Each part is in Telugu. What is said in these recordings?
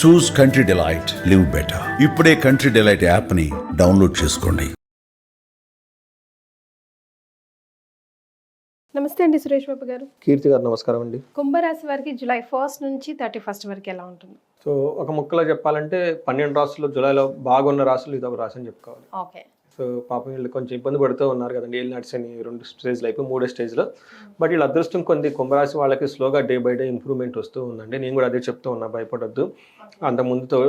చూస్ కంట్రీ డిలైట్, లివ్ బెటర్. ఇప్పుడే కంట్రీ డిలైట్ యాప్ ని డౌన్లోడ్ చేసుకోండి. నమస్తే అండి సురేష్ బాబు గారు. కీర్తి గారు నమస్కారం అండి. కుంభరాశి వారికి జూలై 1 నుంచి 31 వరకు ఎలా ఉంటుంది? సో ఒక ముక్కలో చెప్పాలంటే 12 రాసులు జూలైలో బాగున్న రాసులు ఇది ఒక రాశి అని చెప్పుకోవాలి. ఓకే. సో పాపం వీళ్ళు కొంచెం ఇబ్బంది పడుతూ ఉన్నారు కదండి. ఏలినాటి శని 2 స్టేజ్లు అయిపోయి 3వ స్టేజ్లో. బట్ వీళ్ళ అదృష్టం కొంది కుంభరాశి వాళ్ళకి స్లోగా డే బై డే ఇంప్రూవ్మెంట్ వస్తూ ఉందండి. నేను కూడా అదే చెప్తూ ఉన్నా, భయపడొద్దు. అంత ముందుతో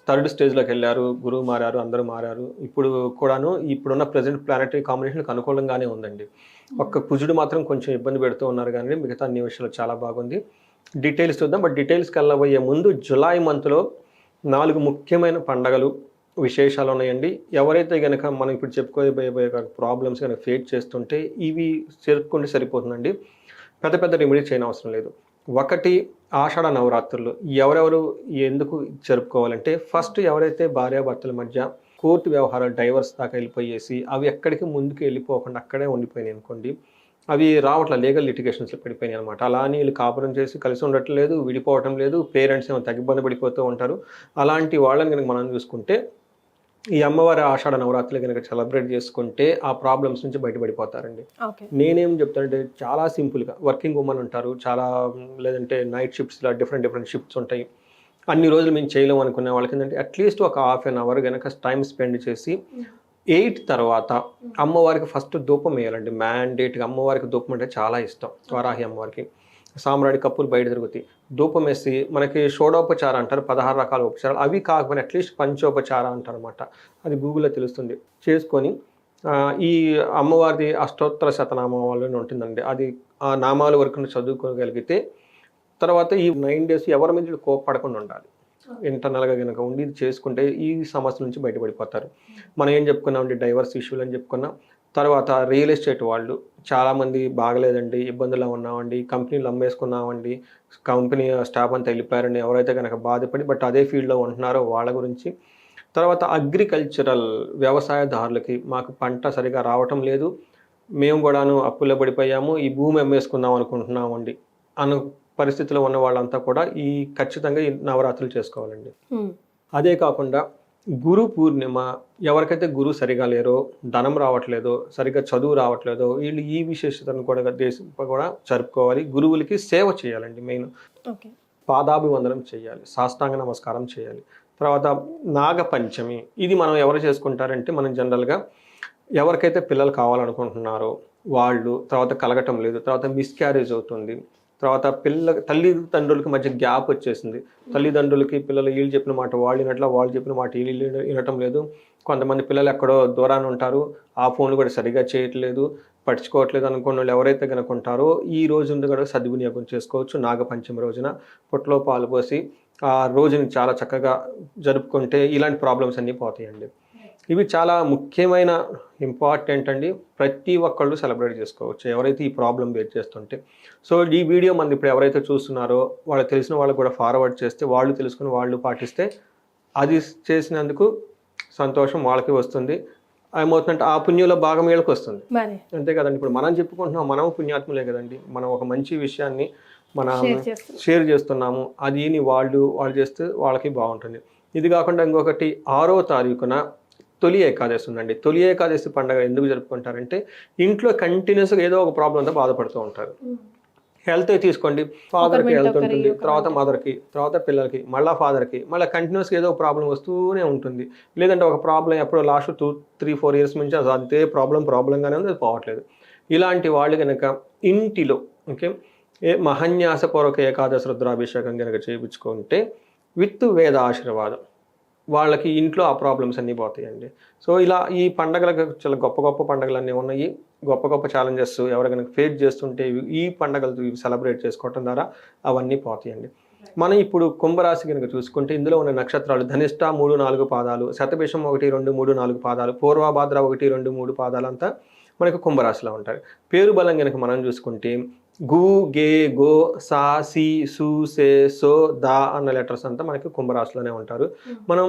3rd స్టేజ్లోకి వెళ్ళారు, గురువు మారారు, అందరూ మారారు. ఇప్పుడు కూడాను ఇప్పుడున్న ప్రజెంట్ ప్లానటరీ కాంబినేషన్కి అనుకూలంగానే ఉందండి. ఒక్క కుజుడు మాత్రం కొంచెం ఇబ్బంది పెడుతూ ఉన్నారు, కానీ మిగతా అన్ని విషయాలు చాలా బాగుంది. డీటెయిల్స్ చూద్దాం. బట్ డీటెయిల్స్కి వెళ్ళబోయే ముందు జూలై మంత్లో 4 ముఖ్యమైన పండగలు విశేషాలు ఉన్నాయండి. ఎవరైతే కనుక మనం ఇప్పుడు చెప్పుకోబోయే ప్రాబ్లమ్స్ కనుక ఫేస్ చేస్తుంటే ఇవి జరుపుకుంటే సరిపోతుందండి. పెద్ద పెద్ద రెమెడీ చేయని అవసరం లేదు. ఒకటి, ఆషాఢ నవరాత్రులు ఎవరెవరు ఎందుకు జరుపుకోవాలంటే, ఫస్ట్ ఎవరైతే భార్యాభర్తల మధ్య కోర్టు వ్యవహారాలు డైవర్స్ దాకా వెళ్ళిపోయేసి అవి ఎక్కడికి ముందుకు వెళ్ళిపోకుండా అక్కడే ఉండిపోయినాయి అనుకోండి, అవి రావట్ల లీగల్ లిటిగేషన్స్లో పడిపోయినాయి అనమాట. అలా అని వీళ్ళు కాపురం చేసి కలిసి ఉండటం లేదు, విడిపోవటం లేదు, పేరెంట్స్ ఏమో తగ్గిబ్బంది పడిపోతూ ఉంటారు. అలాంటి వాళ్ళని కనుక మనం చూసుకుంటే ఈ అమ్మవారి ఆషాఢ నవరాత్రులు కనుక సెలబ్రేట్ చేసుకుంటే ఆ ప్రాబ్లమ్స్ నుంచి బయటపడిపోతారండి. నేనేం చెప్తానంటే, చాలా సింపుల్గా వర్కింగ్ ఉమెన్ ఉంటారు, చాలా లేదంటే నైట్ షిఫ్ట్స్లో డిఫరెంట్ షిఫ్ట్స్ ఉంటాయి. అన్ని రోజులు మేము చేయలేము అనుకునే వాళ్ళకి ఏంటంటే అట్లీస్ట్ ఒక ½ అన్ అవర్ కనుక టైం స్పెండ్ చేసి 8 తర్వాత అమ్మవారికి ఫస్ట్ ధూపం వేయాలండి. మ్యాండేట్గా అమ్మవారికి ధూపం అంటే చాలా ఇష్టం. వారాహి అమ్మవారికి సామ్రాడి కప్పులు బయట తిరుగుతాయి. ధూపం వేసి మనకి షోడోపచార అంటారు, 16 రకాల ఉపచారాలు. అవి కాకపోయినా అట్లీస్ట్ పంచోపచార అంటారు అనమాట. అది గూగుల్లో తెలుస్తుంది. చేసుకొని ఈ అమ్మవారిది అష్టోత్తర శతనామాలని ఉంటుందండి. అది ఆ నామాల వరకు చదువుకోగలిగితే తర్వాత ఈ 9 డేస్ ఎవరి మీద కోప్పడకుండా ఉండాలి. ఇంటర్నల్గా కనుక ఉండి ఇది చేసుకుంటే ఈ సమస్యల నుంచి బయటపడిపోతారు. మనం ఏం చెప్పుకున్నామండి, డైవర్స్ ఇష్యూలు అని చెప్పుకున్నాం. తర్వాత రియల్ ఎస్టేట్ వాళ్ళు చాలామంది బాగలేదండి, ఇబ్బందులు ఉన్నామండి, కంపెనీలు అమ్మేసుకున్నామండి, కంపెనీ స్టాఫ్ అంతా వెళ్ళిపోయారండి, ఎవరైతే కనుక బాధపడి బట్ అదే ఫీల్డ్లో ఉంటున్నారో వాళ్ళ గురించి. తర్వాత అగ్రికల్చరల్ వ్యవసాయదారులకి మాకు పంట సరిగా రావటం లేదు, మేము కూడాను అప్పుల్లో పడిపోయాము, ఈ భూమి అమ్మేసుకుందాం అనుకుంటున్నామండి అను పరిస్థితిలో ఉన్న వాళ్ళంతా కూడా ఈ ఖచ్చితంగా ఈ నవరాత్రులు చేసుకోవాలండి. అదే కాకుండా గురు పూర్ణిమ, ఎవరికైతే గురువు సరిగా లేరో, ధనం రావట్లేదో, సరిగ్గా చదువు రావట్లేదో వీళ్ళు ఈ విశేషతను కూడా దేశం కూడా జరుపుకోవాలి. గురువులకి సేవ చేయాలండి. మెయిన్ పాదాభివందనం చేయాలి, సాష్టాంగ నమస్కారం చేయాలి. తర్వాత నాగపంచమి, ఇది మనం ఎవరు చేసుకుంటారంటే, మనం జనరల్గా ఎవరికైతే పిల్లలు కావాలనుకుంటున్నారో వాళ్ళు, తర్వాత కలగటం లేదు, తర్వాత మిస్క్యారేజ్ అవుతుంది, తర్వాత తల్లిదండ్రులకి మధ్య గ్యాప్ వచ్చేసింది, తల్లిదండ్రులకి పిల్లలు వీళ్ళు చెప్పిన మాట వాళ్ళు వినట్లా, వాళ్ళు చెప్పిన మాట వీళ్ళు వినటం లేదు, కొంతమంది పిల్లలు ఎక్కడో దూరాన్ని ఉంటారు, ఆ ఫోన్లు కూడా సరిగా చేయట్లేదు, పట్టించుకోవట్లేదు అనుకున్న వాళ్ళు ఎవరైతే కనుక ఉంటారో ఈ రోజు కూడా సద్వినియోగం చేసుకోవచ్చు. నాగపంచమి రోజున పొట్టలో పాలు పోసి ఆ రోజుని చాలా చక్కగా జరుపుకుంటే ఇలాంటి ప్రాబ్లమ్స్ అన్నీ పోతాయండి. ఇవి చాలా ముఖ్యమైన ఇంపార్టెంట్ అండి. ప్రతి ఒక్కళ్ళు సెలబ్రేట్ చేసుకోవచ్చు ఎవరైతే ఈ ప్రాబ్లం బేర్ చేస్తుంటే. సో ఈ వీడియో మనం ఇప్పుడు ఎవరైతే చూస్తున్నారో వాళ్ళకి తెలిసిన వాళ్ళకు కూడా ఫార్వర్డ్ చేస్తే, వాళ్ళు తెలుసుకుని వాళ్ళు పాటిస్తే అది చేసినందుకు సంతోషం వాళ్ళకి వస్తుంది. ఏమవుతుందంటే ఆ పుణ్యంలో భాగం వీళ్ళకి వస్తుంది. అంతే కదండి. ఇప్పుడు మనం చెప్పుకుంటున్నాం, మనం పుణ్యాత్ములే కదండి. మనం ఒక మంచి విషయాన్ని మనం షేర్ చేస్తున్నాము, అది వాళ్ళు చేస్తే వాళ్ళకి బాగుంటుంది. ఇది కాకుండా ఇంకొకటి 6వ తారీఖున తొలి ఏకాదశి ఉందండి. తొలి ఏకాదశి పండుగ ఎందుకు జరుపుకుంటారంటే, ఇంట్లో కంటిన్యూస్గా ఏదో ఒక ప్రాబ్లంతో బాధపడుతూ ఉంటారు. హెల్త్ తీసుకోండి, ఫాదర్కి హెల్త్ ఉంటుంది, తర్వాత మదర్కి, తర్వాత పిల్లలకి, మళ్ళీ ఫాదర్కి, మళ్ళీ కంటిన్యూస్గా ఏదో ఒక ప్రాబ్లం వస్తూనే ఉంటుంది. లేదంటే ఒక ప్రాబ్లం ఎప్పుడో లాస్ట్ 2-3-4 ఇయర్స్ నుంచి అదే ప్రాబ్లంగానే ఉంది, అది పోవట్లేదు. ఇలాంటి వాళ్ళు కనుక ఇంటిలో మహన్యాసపూర్వక ఏకాదశి రుద్రాభిషేకం కనుక చేయించుకుంటే విత్ వేద ఆశీర్వాదం వాళ్ళకి ఇంట్లో ఆ ప్రాబ్లమ్స్ అన్నీ పోతాయండి. సో ఇలా ఈ పండగలకు చాలా గొప్ప పండుగలు అన్నీ ఉన్నాయి. గొప్ప ఛాలెంజెస్ ఎవరు కనుక ఫేస్ చేస్తుంటే ఈ పండుగలు సెలబ్రేట్ చేసుకోవటం ద్వారా అవన్నీ పోతాయండి. మనం ఇప్పుడు కుంభరాశి కనుక చూసుకుంటే ఇందులో ఉన్న నక్షత్రాలు ధనిష్ట 3-4 పాదాలు, శతభిషం 1-2-3-4 పాదాలు, పూర్వభాద్ర 1-2-3 పాదాలు అంతా మనకు కుంభరాశిలో ఉంటారు. పేరు బలం కనుక మనం చూసుకుంటే గు, గే, గో, సా, సి, సు, సే, సో, దా అన్న లెటర్స్ అంతా మనకి కుంభరాశిలోనే ఉంటారు. మనం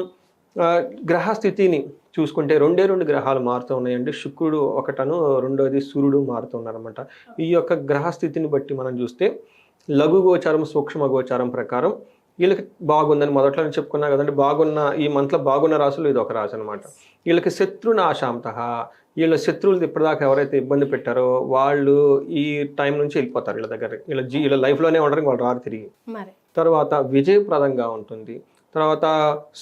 గ్రహస్థితిని చూసుకుంటే 2 గ్రహాలు మారుతూ ఉన్నాయండి. శుక్రుడు ఒకటను, రెండోది సూర్యుడు మారుతూ ఉన్నారన్నమాట. ఈ యొక్క గ్రహస్థితిని బట్టి మనం చూస్తే లఘు గోచారం, సూక్ష్మ గోచారం ప్రకారం వీళ్ళకి బాగుందని మొదట్లో నేను చెప్పుకున్నా కదండి, బాగున్న ఈ మంత్లో బాగున్న రాశులు ఇది ఒక రాశి అనమాట. వీళ్ళకి శత్రునాశాంత, వీళ్ళ శత్రువులు ఇప్పటిదాకా ఎవరైతే ఇబ్బంది పెట్టారో వాళ్ళు ఈ టైం నుంచి వెళ్ళిపోతారు వీళ్ళ దగ్గర. వీళ్ళ లైఫ్లోనే ఉండడానికి వాళ్ళు రారు తిరిగి. తర్వాత విజయప్రదంగా ఉంటుంది. తర్వాత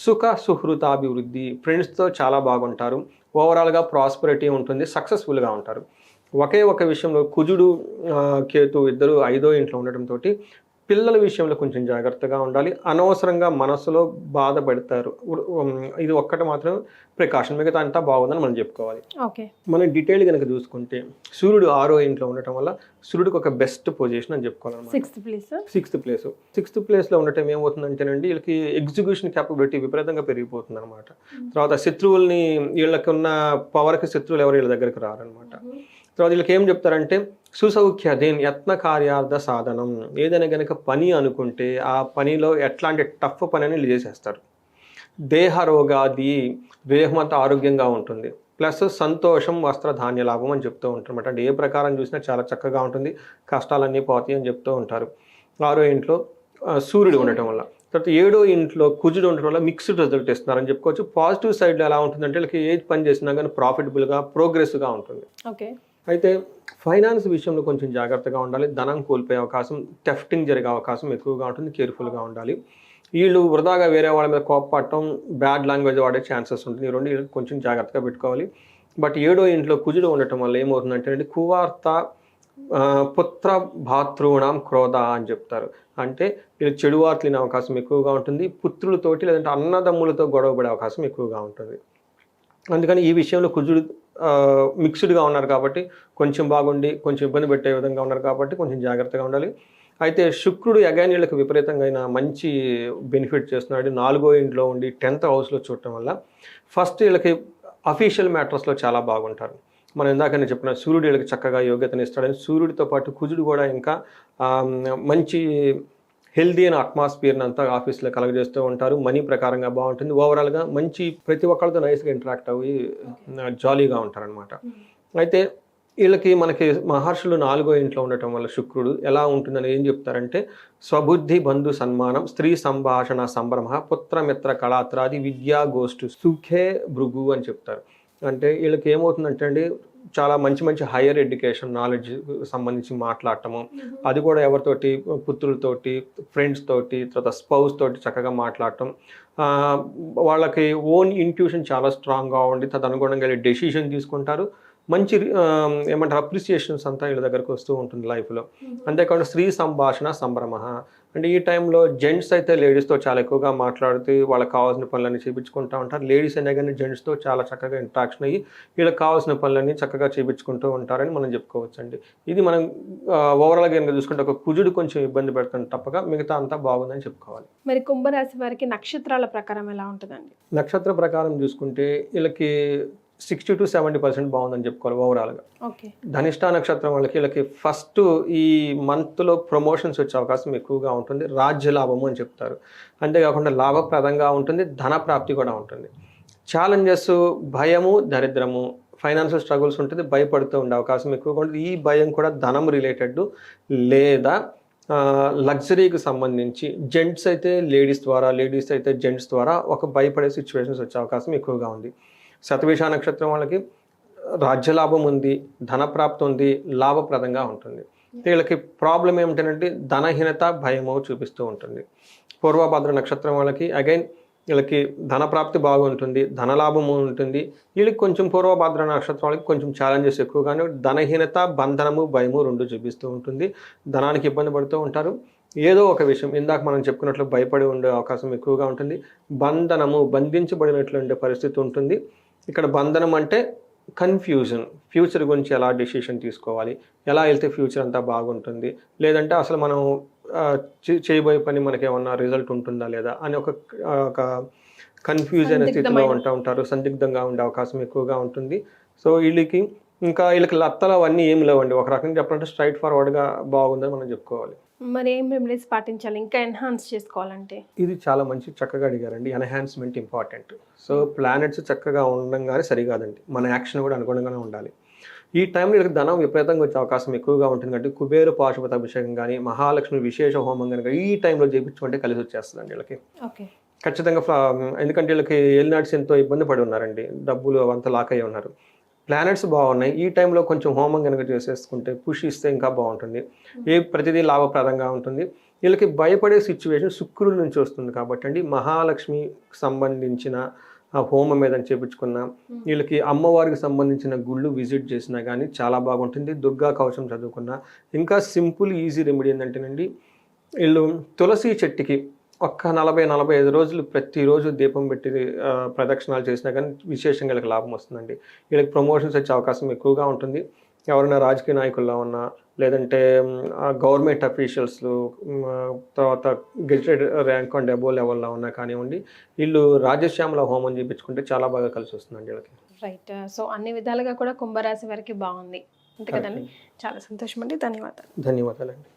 సుఖ సుహృతాభివృద్ధి, ఫ్రెండ్స్తో చాలా బాగుంటారు. ఓవరాల్గా ప్రాస్పరిటీ ఉంటుంది, సక్సెస్ఫుల్గా ఉంటారు. ఒకే ఒక విషయంలో కుజుడు కేతు ఇద్దరు 5వ ఇంట్లో ఉండటంతో పిల్లల విషయంలో కొంచెం జాగ్రత్తగా ఉండాలి. అనవసరంగా మనసులో బాధపడతారు. ఇది ఒక్కటి మాత్రం ప్రికాషన్, మిగతా అంతా బాగుందని మనం చెప్పుకోవాలి. మనం డీటెయిల్ కనుక చూసుకుంటే సూర్యుడు 6వ ఇంట్లో ఉండటం వల్ల సూర్యుడికి ఒక బెస్ట్ పొజిషన్ అని చెప్పుకోవాలన్నమాట. 6th ప్లేస్లో ఉండటం ఏమవుతుందంటేనండి, వీళ్ళకి ఎగ్జిక్యూషన్ క్యాపబిలిటీ విపరీతంగా పెరిగిపోతుంది అనమాట. తర్వాత శత్రువుల్ని, వీళ్ళకి ఉన్న పవర్కి శత్రువులు ఎవరు వీళ్ళ దగ్గరికి రారనమాట. తర్వాత వీళ్ళకి ఏం చెప్తారంటే సుసౌఖ్యదేన్ యత్న కార్యార్థ సాధనం, ఏదైనా కనుక పని అనుకుంటే ఆ పనిలో ఎట్లాంటి టఫ్ పని అని చేసేస్తారు. దేహరోగాది, దేహం అంతా ఆరోగ్యంగా ఉంటుంది. ప్లస్ సంతోషం వస్త్రధాన్య లాభం అని చెప్తూ ఉంటారన్నమాట. అంటే ఏ ప్రకారం చూసినా చాలా చక్కగా ఉంటుంది, కష్టాలన్నీ పోతాయి అని చెప్తూ ఉంటారు. 6వ ఇంట్లో సూర్యుడు ఉండటం వల్ల. తర్వాత 7వ ఇంట్లో కుజుడు ఉండటం వల్ల మిక్స్డ్ రిజల్ట్ ఇస్తున్నారని చెప్పుకోవచ్చు. పాజిటివ్ సైడ్లో ఎలా ఉంటుందంటే వీళ్ళకి ఏ పని చేసినా కానీ ప్రాఫిటబుల్గా ప్రోగ్రెస్గా ఉంటుంది. అయితే ఫైనాన్స్ విషయంలో కొంచెం జాగ్రత్తగా ఉండాలి. ధనం కోల్పోయే అవకాశం, టెఫ్టింగ్ జరిగే అవకాశం ఎక్కువగా ఉంటుంది. కేర్ఫుల్గా ఉండాలి. వీళ్ళు వృధాగా వేరే వాళ్ళ మీద కోపపడటం, బ్యాడ్ లాంగ్వేజ్ వాడే ఛాన్సెస్ ఉంటుంది. ఈ రెండు వీళ్ళకి కొంచెం జాగ్రత్తగా పెట్టుకోవాలి. బట్ 7వ ఇంట్లో కుజుడు ఉండటం వల్ల ఏమవుతుందంటే కువార్త పుత్ర భాతృణం క్రోధ అని చెప్తారు. అంటే వీళ్ళు చెడు వార్తలు వినే అవకాశం ఎక్కువగా ఉంటుంది. పుత్రులతోటి లేదంటే అన్నదమ్ములతో గొడవపడే అవకాశం ఎక్కువగా ఉంటుంది. అందుకని ఈ విషయంలో కుజుడు మిక్స్డ్గా ఉన్నారు కాబట్టి కొంచెం బాగుండి కొంచెం ఇబ్బంది పెట్టే విధంగా ఉన్నారు కాబట్టి కొంచెం జాగ్రత్తగా ఉండాలి. అయితే శుక్రుడు అగైన్ వీళ్ళకి విపరీతంగా మంచి బెనిఫిట్ చేస్తున్నాడు. 4వ ఇంట్లో ఉండి 10th హౌస్లో చూడటం వల్ల ఫస్ట్ వీళ్ళకి అఫీషియల్ మ్యాటర్స్లో చాలా బాగుంటారు. మనం ఇందాకనే చెప్పిన సూర్యుడు వీళ్ళకి చక్కగా యోగ్యతను ఇస్తాడని, సూర్యుడితో పాటు కుజుడు కూడా ఇంకా మంచి హెల్దీ అయిన అట్మాస్ఫియర్ని అంతా ఆఫీస్లో కలగజేస్తూ ఉంటారు. మనీ ప్రకారంగా బాగుంటుంది. ఓవరాల్గా మంచి ప్రతి ఒక్కరితో నైస్గా ఇంటరాక్ట్ అయ్యి జాలీగా ఉంటారనమాట. అయితే వీళ్ళకి మనకి మహర్షులు 4వ ఇంట్లో ఉండటం వల్ల శుక్రుడు ఎలా ఉంటుందని ఏం చెప్తారంటే స్వబుద్ధి బంధు సన్మానం, స్త్రీ సంభాషణ సంభ్రమ, పుత్రమిత్ర కళాత్రాది విద్యా గోష్ఠు సుఖే భృగు అని చెప్తారు. అంటే వీళ్ళకి ఏమవుతుందంటే అండి, చాలా మంచి హైయర్ ఎడ్యుకేషన్ నాలెడ్జ్ సంబంధించి మాట్లాడటము, అది కూడా ఎవరితోటి పుత్రులతోటి, ఫ్రెండ్స్ తోటి, తర్వాత స్పౌస్ తోటి చక్కగా మాట్లాడటం, వాళ్ళకి ఓన్ ఇంట్యూషన్ చాలా స్ట్రాంగ్గా ఉండి తదనుగుణంగా డెసిషన్ తీసుకుంటారు. మంచి ఏమంటారు అప్రిసియేషన్స్ అంతా వీళ్ళ దగ్గరకు వస్తూ ఉంటుంది లైఫ్లో. అంతేకాకుండా స్త్రీ సంభాషణ సంభ్రమ, అంటే ఈ టైంలో జెంట్స్ అయితే లేడీస్తో చాలా ఎక్కువగా మాట్లాడుతూ వాళ్ళకి కావాల్సిన పనులన్నీ చేయించుకుంటూ ఉంటారు. లేడీస్ అయినా కానీ జెంట్స్తో చాలా చక్కగా ఇంట్రాక్షన్ అయ్యి వీళ్ళకి కావాల్సిన పనులన్నీ చక్కగా చేయించుకుంటూ ఉంటారని మనం చెప్పుకోవచ్చు అండి. ఇది మనం ఓవరాల్గా కనుక చూసుకుంటే ఒక కుజుడు కొంచెం ఇబ్బంది పెడుతుంది తప్పక మిగతా అంతా బాగుందని చెప్పుకోవాలి. మరి కుంభరాశి వారికి నక్షత్రాల ప్రకారం ఎలా ఉంటుందండి? నక్షత్ర ప్రకారం చూసుకుంటే వీళ్ళకి 60 to 70% బాగుందని చెప్పుకోవాలి ఓవరాల్గా. ధనిష్ట నక్షత్రం వీళ్ళకి ఫస్ట్ ఈ మంత్లో ప్రమోషన్స్ వచ్చే అవకాశం ఎక్కువగా ఉంటుంది. రాజ్య లాభము అని చెప్తారు. అంతేకాకుండా లాభప్రదంగా ఉంటుంది, ధన ప్రాప్తి కూడా ఉంటుంది. ఛాలెంజెస్, భయము, దరిద్రము, ఫైనాన్షియల్ స్ట్రగుల్స్ ఉంటుంది, భయపడుతూ ఉండే అవకాశం ఎక్కువగా ఉంటుంది. ఈ భయం కూడా ధనం రిలేటెడ్ లేదా లగ్జరీకి సంబంధించి, జెంట్స్ అయితే లేడీస్ ద్వారా, లేడీస్ అయితే జెంట్స్ ద్వారా ఒక భయపడే సిచ్యువేషన్స్ వచ్చే అవకాశం ఎక్కువగా ఉంది. శతభిష నక్షత్రం వాళ్ళకి రాజ్యలాభం ఉంది, ధనప్రాప్తి ఉంది, లాభప్రదంగా ఉంటుంది. వీళ్ళకి ప్రాబ్లం ఏమిటంటే ధనహీనత, భయము చూపిస్తూ ఉంటుంది. పూర్వభద్ర నక్షత్రం వాళ్ళకి అగైన్ వీళ్ళకి ధనప్రాప్తి బాగుంటుంది, ధనలాభము ఉంటుంది. వీళ్ళకి కొంచెం పూర్వభద్ర నక్షత్రం వాళ్ళకి కొంచెం ఛాలెంజెస్ ఎక్కువగానే, ధనహీనత, బంధనము, భయము రెండు చూపిస్తూ ఉంటుంది. ధనానికి ఇబ్బంది పడుతూ ఉంటారు. ఏదో ఒక విషయం ఇందాక మనం చెప్పుకున్నట్లు భయపడి ఉండే అవకాశం ఎక్కువగా ఉంటుంది. బంధనము, బంధించబడినట్లు ఉండే పరిస్థితి ఉంటుంది. ఇక్కడ బంధనం అంటే కన్ఫ్యూజన్, ఫ్యూచర్ గురించి ఎలా డెసిషన్ తీసుకోవాలి, ఎలా వెళ్తే ఫ్యూచర్ అంతా బాగుంటుంది, లేదంటే అసలు మనం చేయబోయే పని మనకి ఏమన్నా రిజల్ట్ ఉంటుందా లేదా అని ఒక కన్ఫ్యూజ్ అనే స్థితిలో ఉంటారు. సందిగ్ధంగా ఉండే అవకాశం ఎక్కువగా ఉంటుంది. సో వీళ్ళకి లత్తలు అవన్నీ ఏమి లేవండి. ఒక రకంగా చెప్పాలంటే స్ట్రైట్ ఫార్వర్డ్గా బాగుందని మనం చెప్పుకోవాలి. మరి ఏం రెమెడీస్ పాటించాలి ఇంకా ఎన్హాన్స్ చేసుకోవాలంటే? ఇది చాలా మంచి చక్కగా అడిగారండి. Enhancement important. సో ప్లానెట్స్ చక్కగా ఉండగానే సరికాదండి, మన యాక్షన్ కూడా అనుగుణంగానే ఉండాలి. ఈ టైంలో వీళ్ళకి ధనం విపరీతంగా వచ్చే అవకాశం ఎక్కువగా ఉంటుంది కాబట్టి కుబేర పాశుపత అభిషేకం కానీ మహాలక్ష్మి విశేష హోమం కనుక ఈ టైంలో చేయించుకుంటే కలిసి వచ్చేస్తుందండి వీళ్ళకి ఓకే. ఖచ్చితంగా ఎందుకంటే వీళ్ళకి ఏలినాటి ఎంతో ఇబ్బంది పడి ఉన్నారండి, డబ్బులు అవంతా లాక్ అయ్యి ఉన్నారు. ప్లానెట్స్ బాగున్నాయి, ఈ టైంలో కొంచెం హోమం కనుక చేసేసుకుంటే పుష్ ఇస్తే ఇంకా బాగుంటుంది, ప్రతిదీ లాభప్రదంగా ఉంటుంది. వీళ్ళకి భయపడే సిచ్యువేషన్ శుక్రుడి నుంచి వస్తుంది కాబట్టి అండి మహాలక్ష్మికి సంబంధించిన ఆ హోమం ఏదైనా చేపించుకున్న, వీళ్ళకి అమ్మవారికి సంబంధించిన గుళ్ళు విజిట్ చేసినా కానీ చాలా బాగుంటుంది. దుర్గా కవచం చదువుకున్నా ఇంకా సింపుల్ ఈజీ రెమెడీ ఏంటంటేనండి, వీళ్ళు తులసి చెట్టుకి ఒక్క 40-45 రోజులు ప్రతిరోజు దీపం పెట్టి ప్రదక్షిణాలు చేసినా కానీ విశేషంగా వీళ్ళకి లాభం వస్తుందండి. వీళ్ళకి ప్రమోషన్స్ వచ్చే అవకాశం ఎక్కువగా ఉంటుంది. ఎవరైనా రాజకీయ నాయకుల్లో ఉన్నా లేదంటే గవర్నమెంట్ అఫీషియల్స్లు తర్వాత గెజిటెడ్ ర్యాంక్ అండ్ అబోవ్ లెవెల్లో ఉన్నా కానివ్వండి, వీళ్ళు రాజశ్యామల హోమం చేయించుకుంటే చాలా బాగా కలిసి వస్తుందండి వీళ్ళకి. రైట్. సో అన్ని విధాలుగా కూడా కుంభరాశి వారికి బాగుంది అంతే కదండి. చాలా సంతోషం అండి. ధన్యవాదాలు. ధన్యవాదాలండి.